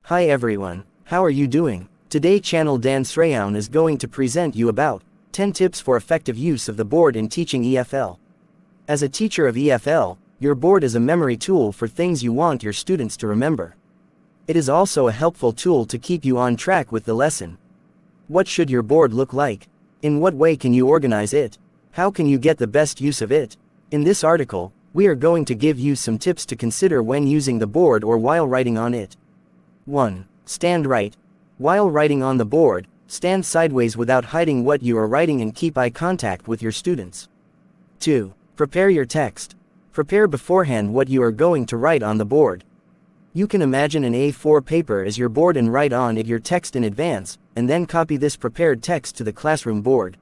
Hi everyone, how are you doing? Today channel Dan Sreyoun is going to present you about 10 tips for effective use of the board in teaching EFL. As a teacher of EFL, your board is a memory tool for things you want your students to remember. It is also a helpful tool to keep you on track with the lesson. What should your board look like? In what way can you organize it? How can you get the best use of it? In this article, we are going to give you some tips to consider when using the board or while writing on it. 1. Stand right. While writing on the board, stand sideways without hiding what you are writing and keep eye contact with your students. 2. Prepare your text. Prepare beforehand what you are going to write on the board. You can imagine an A4 paper as your board and write on it your text in advance, and then copy this prepared text to the classroom board.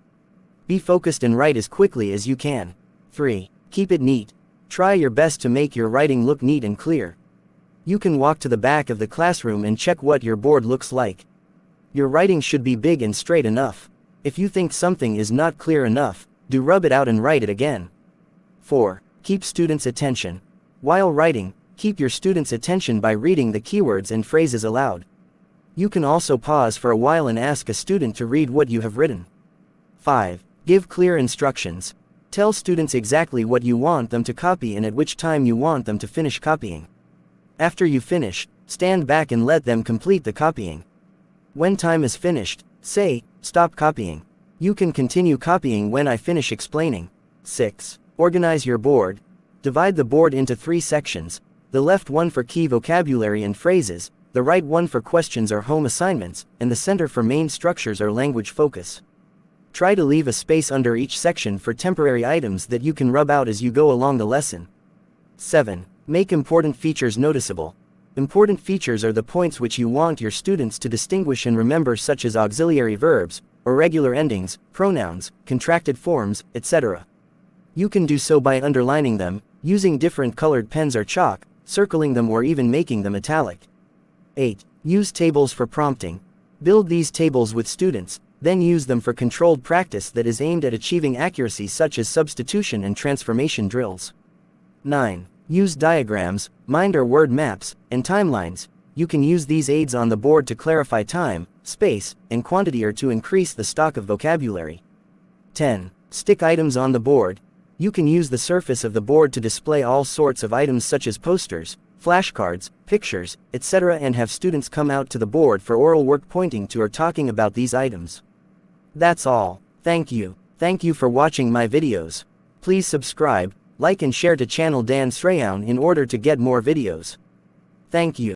Be focused and write as quickly as you can. 3. Keep it neat. Try your best to make your writing look neat and clear. You can walk to the back of the classroom and check what your board looks like. Your writing should be big and straight enough. If you think something is not clear enough, do rub it out and write it again. 4. Keep students' attention. While writing, keep your students' attention by reading the keywords and phrases aloud. You can also pause for a while and ask a student to read what you have written. 5. Give clear instructions. Tell students exactly what you want them to copy and at which time you want them to finish copying. After you finish, stand back and let them complete the copying. When time is finished, say, "Stop copying. You can continue copying when I finish explaining." 6. Organize your board. Divide the board into 3 sections, the left one for key vocabulary and phrases, the right one for questions or home assignments, and the center for main structures or language focus. Try to leave a space under each section for temporary items that you can rub out as you go along the lesson. 7. Make important features noticeable. Important features are the points which you want your students to distinguish and remember, such as auxiliary verbs, irregular endings, pronouns, contracted forms, etc. You can do so by underlining them, using different colored pens or chalk, circling them, or even making them italic. 8. Use tables for prompting. Build these tables with students, then use them for controlled practice that is aimed at achieving accuracy, such as substitution and transformation drills. 9. Use diagrams, mind or word maps, and timelines. You can use these aids on the board to clarify time, space, and quantity, or to increase the stock of vocabulary. 10. Stick items on the board. You can use the surface of the board to display all sorts of items such as posters, flashcards, pictures, etc., and have students come out to the board for oral work pointing to or talking about these items. That's all. Thank you. Thank you for watching my videos. Please subscribe, like and share to channel Dan Sreyoun in order to get more videos. Thank you.